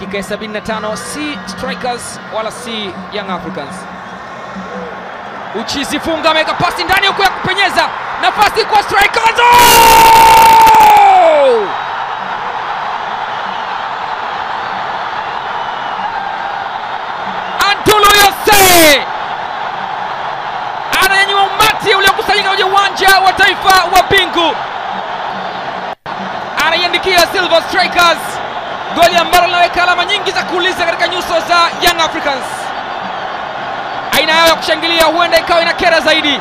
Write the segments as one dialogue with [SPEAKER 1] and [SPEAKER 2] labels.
[SPEAKER 1] Dakika 75, si Strikers wala si Young Africans. Uchizi Funga ameweka pasi ndani huko ya kupenyeza, nafasi kwa Strikers. Antulu Yose ananyanyua umati uliokusanyika kwenye uwanja wa taifa wa Bingu, anaiandikia Silver Strikers goli ambalo linaweka alama nyingi za kuuliza katika nyuso za Young Africans. Aina yao ya kushangilia huenda ikawa inakera zaidi.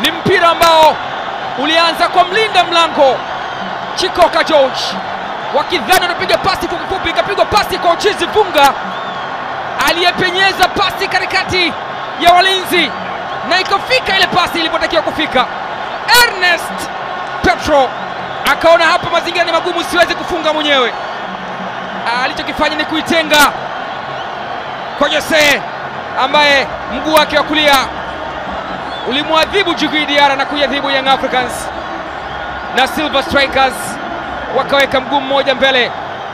[SPEAKER 1] Ni mpira ambao ulianza kwa mlinda mlango Chikoka George, wakidhani wanapiga pasi fupi, ikapigwa pasi kwa Uchizi Funga aliyepenyeza pasi katikati ya walinzi na ikafika ile pasi ilipotakiwa kufika. Ernest Petro akaona hapa mazingira ni magumu, siwezi kufunga mwenyewe. Alichokifanya ni kuitenga kwa Jose ambaye mguu wake wa kulia ulimwadhibu Djigui Diarra na kuiadhibu Young Africans, na Silver Strikers wakaweka mguu mmoja mbele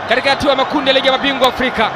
[SPEAKER 1] katika hatua ya makundi ya ligi ya mabingwa Afrika.